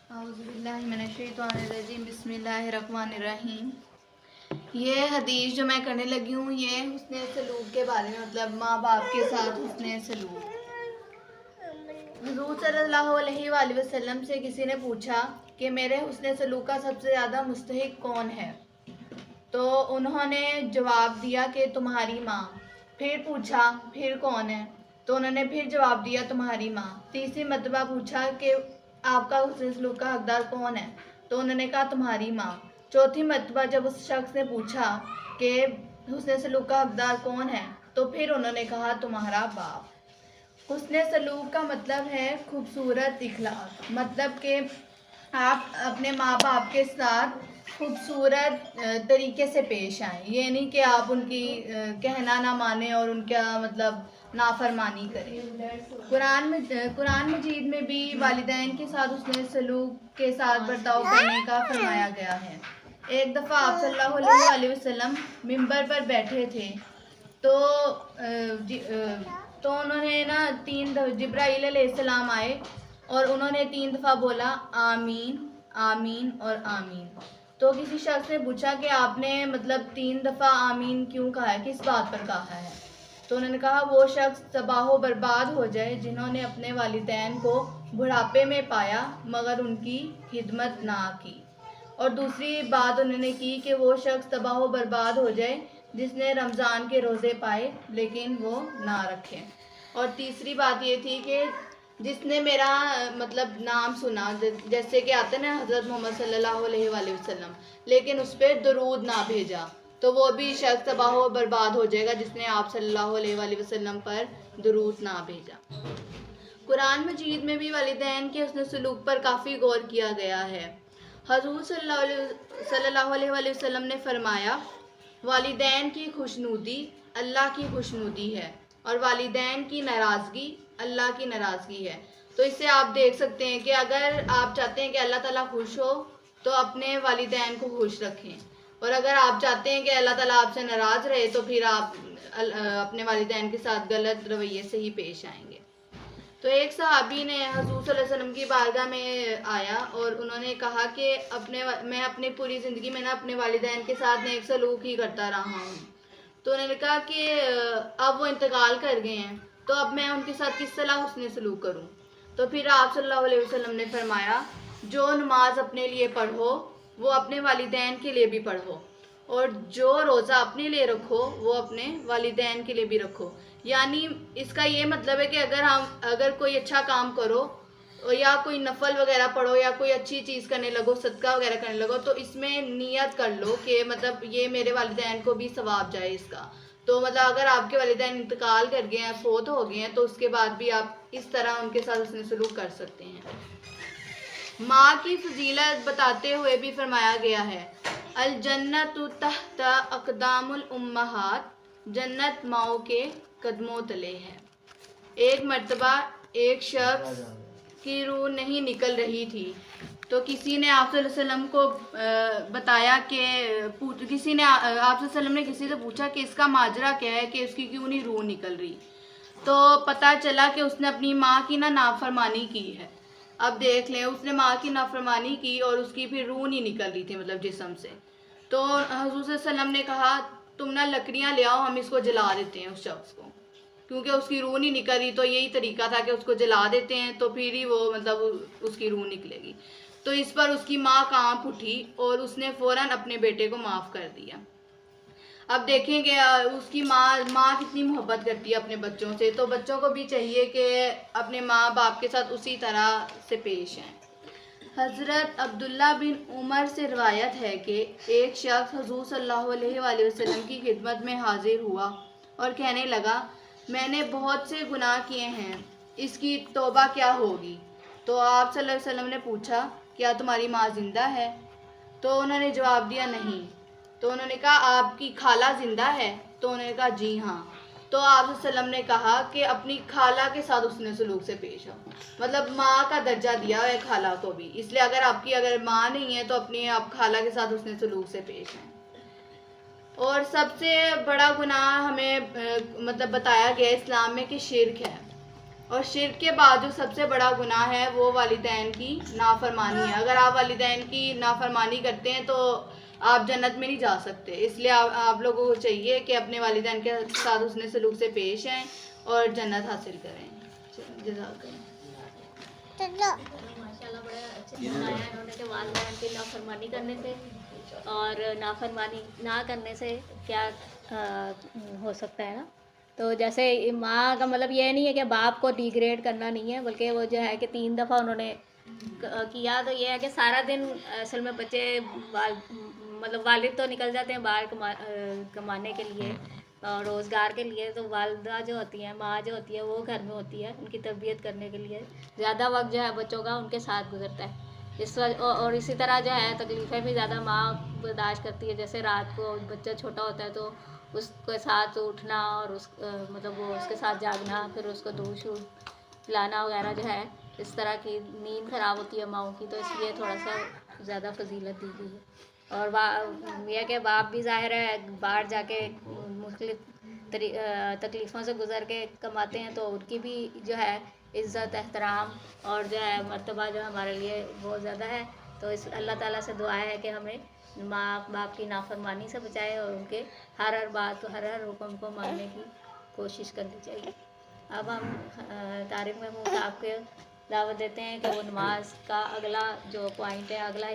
औज़ुबिल्लाहिमिनश्शैतानिर्रजीम बिस्मिल्लाहिर्रहमानिर्रहीम। ये हदीस जो मैं करने लगी हूँ ये हुस्ने सलूक के बारे में, मतलब माँ बाप के साथ हुस्ने सलूक। हुज़ूर सल्लल्लाहु अलैहि वसल्लम से किसी ने पूछा कि मेरे हुस्ने सलूक का सबसे ज़्यादा मुस्तहिक कौन है, तो उन्होंने जवाब दिया कि तुम्हारी माँ। फिर पूछा फिर कौन है, तो उन्होंने फिर जवाब दिया तुम्हारी माँ। तीसरी मरतबा पूछा कि आपका हुस्न सलूक का हकदार कौन है, तो उन्होंने कहा तुम्हारी माँ। चौथी मरतबा जब उस शख्स ने पूछा कि हुस्न सलूक का हकदार कौन है, तो फिर उन्होंने कहा तुम्हारा बाप। हुस्न सलूक का मतलब है खूबसूरत इखलाक, मतलब कि आप अपने माँ बाप के साथ खूबसूरत तरीके से पेश आएँ। ये नहीं कि आप उनकी कहना ना माने और उनका मतलब नाफरमानी करें। कुरान मजीद में भी वालिदैन के साथ हुस्न सलूक के साथ बर्ताव करने का फरमाया गया है। एक दफ़ा आप सल्लल्लाहु अलैहि वसल्लम मिंबर पर बैठे थे, तो उन्होंने ना जिब्राईल अलैहिस्सलाम आए और उन्होंने 3 दफ़ा बोला आमीन आमीन और आमीन। तो किसी शख्स ने पूछा कि आपने मतलब 3 दफ़ा आमीन क्यों कहा है, किस बात पर कहा है? तो उन्होंने कहा वो शख्स तबाह बर्बाद हो जाए जिन्होंने अपने वालिदैन को बुढ़ापे में पाया मगर उनकी खिदमत ना की। और दूसरी बात उन्होंने की कि वो शख्स तबाह बर्बाद हो जाए जिसने रमज़ान के रोज़े पाए लेकिन वो ना रखे। और तीसरी बात ये थी कि जिसने मेरा मतलब नाम सुना, जैसे कि आते ना हज़रत मोहम्मद सल्लल्लाहु अलैहि वसल्लम, लेकिन उस पर दरूद ना भेजा, तो वो भी शख्स तबाह बर्बाद हो जाएगा जिसने आप सल्लल्लाहु अलैहि वसल्लम पर दरूद ना भेजा। कुरान मजीद में भी वालिदैन के हुस्न सलूक पर काफ़ी गौर किया गया है। हज़ूर सल्लल्लाहु अलैहि वसल्लम ने फरमाया वालिदैन की खुशनुदी अल्लाह की खुशनुदी है और वालिदैन की नाराज़गी अल्लाह की नाराज़गी है। तो इससे आप देख सकते हैं कि अगर आप चाहते हैं कि अल्लाह ताला खुश हो तो अपने वालिदैन को खुश रखें, और अगर आप चाहते हैं कि अल्लाह ताला आपसे नाराज़ रहे तो फिर आप अपने वालिदैन के साथ गलत रवैये से ही पेश आएंगे। तो एक सहाबी ने हज़ूर सल्लल्लाहु अलैहि वसल्लम की बारगाह में आया और उन्होंने कहा कि मैं अपनी पूरी ज़िंदगी में ना अपने वालिदैन के साथ नेक सलूक ही करता रहा हूँ। तो उन्होंने कहा कि अब वो इंतकाल कर गए हैं, तो अब मैं उनके साथ किस तरह हुस्न सलूक करूँ? तो फिर आप सल्लल्लाहु अलैहि वसल्लम ने फरमाया जो नमाज अपने लिए पढ़ो वो अपने वालिदैन के लिए भी पढ़ो, और जो रोज़ा अपने लिए रखो वो अपने वालिदैन के लिए भी रखो। यानी इसका ये मतलब है कि अगर कोई अच्छा काम करो या कोई नफल वगैरह पढ़ो या कोई अच्छी चीज़ करने लगो, सदका वगैरह करने लगो, तो इसमें नियत कर लो कि मतलब ये मेरे वालिदैन को भी सवाब जाए इसका। तो मतलब अगर आपके वालिदैन इंतकाल कर गए हैं, फोत हो गए हैं, तो उसके बाद भी आप इस तरह उनके साथ हुस्न सलूक कर सकते हैं। माँ की फजीलत बताते हुए भी फरमाया गया है अल जन्नतु तहता अक़दामुल उम्महात, जन्नत माओ के कदमों तले है। एक मर्तबा एक शख्स की रूह नहीं निकल रही थी, तो किसी ने आप सल्लल्लाहु अलैहि वसल्लम को बताया कि किसी ने आप सल्लल्लाहु अलैहि वसल्लम ने किसी से पूछा कि इसका माजरा क्या है कि उसकी क्यों नहीं रूह निकल रही। तो पता चला कि उसने अपनी माँ की ना नाफरमानी की है। अब देख लें, उसने माँ की नाफरमानी की और उसकी फिर रूह नहीं निकल रही थी, मतलब जिस्म से। तो हज़ूर सल्लल्लाहु अलैहि वसल्लम ने कहा तुम ना लकड़ियाँ ले आओ, हम इसको जला देते हैं उस शख्स को, क्योंकि उसकी रूह नहीं निकल रही। तो यही तरीका था कि उसको जला देते हैं तो फिर ही वो मतलब उसकी रूह निकलेगी। तो इस पर उसकी माँ कांप उठी और उसने फ़ौरन अपने बेटे को माफ़ कर दिया। अब देखें कि उसकी माँ कितनी मोहब्बत करती है अपने बच्चों से, तो बच्चों को भी चाहिए कि अपने माँ बाप के साथ उसी तरह से पेश आएँ। हज़रत अब्दुल्ला बिन उमर से रवायत है कि एक शख्स हज़ूर सल्लल्लाहु अलैहि वसल्लम की खिदमत में हाजिर हुआ और कहने लगा मैंने बहुत से गुनाह किए हैं, इसकी तौबा क्या होगी? तो आप सल्लल्लाहु अलैहि वसल्लम ने पूछा क्या तुम्हारी माँ ज़िंदा है? तो उन्होंने जवाब दिया नहीं। तो उन्होंने कहा आपकी खाला ज़िंदा है? तो उन्होंने कहा जी हाँ। तो आप वसल्लम ने कहा कि अपनी खाला के साथ हुस्न सलूक से पेश आओ, मतलब माँ का दर्जा दिया है खाला को भी, इसलिए अगर माँ नहीं है तो अपनी आप खाला के साथ हुस्न सलूक से पेश आएँ। और सबसे बड़ा गुनाह हमें मतलब बताया गया इस्लाम में कि शिर्क है। और शिर्क के बाद जो सबसे बड़ा गुनाह है वो वालिदैन की नाफरमानी है। अगर आप वालिदैन की नाफरमानी करते हैं तो आप जन्नत में नहीं जा सकते। इसलिए आप लोगों को चाहिए कि अपने वालिदैन के साथ उसने सलूक से पेश आएँ और जन्नत हासिल करें। माशाल्लाह बड़ा अच्छे से बताया इन्होंने कि वालिदैन की नाफरमानी करने से और नाफरमानी ना करने से क्या हो सकता है ना। तो जैसे माँ का मतलब ये नहीं है कि बाप को डिग्रेड करना नहीं है, बल्कि वो जो है कि 3 दफ़ा उन्होंने किया। तो ये है कि सारा दिन असल में बच्चे मतलब वालिद तो निकल जाते हैं बाहर कमाने के लिए और रोज़गार के लिए। तो वालिदा जो होती हैं, माँ जो होती है, वो घर में होती है उनकी तरबियत करने के लिए। ज़्यादा वक्त जो है बच्चों का उनके साथ गुजरता है। और इसी तरह जो है तकलीफ़ें भी ज़्यादा माँ बर्दाश्त करती है। जैसे रात को बच्चा छोटा होता है तो उसके साथ उठना और मतलब वो उसके साथ जागना, फिर उसको दूध शूध पिलाना वगैरह जो है, इस तरह की नींद ख़राब होती है माँओं की। तो इसलिए थोड़ा सा ज़्यादा फजीलत दी गई है। और यह कि बाप भी ज़ाहिर है बाहर जाके मुख्तलिफ तकलीफ़ों से गुज़र के कमाते हैं, तो उनकी भी जो है इज़्ज़त एहतराम और जो है मर्तबा जो हमारे लिए बहुत ज़्यादा है। तो इस अल्लाह ताला से दुआ है कि हमें माँ बाप की नाफरमानी से बचाए और उनके हर बात हर हुक्म को मानने की कोशिश करनी चाहिए। अब हम तारिक महमूद साहब के दावत देते हैं कि वो नमाज का अगला जो पॉइंट है, अगला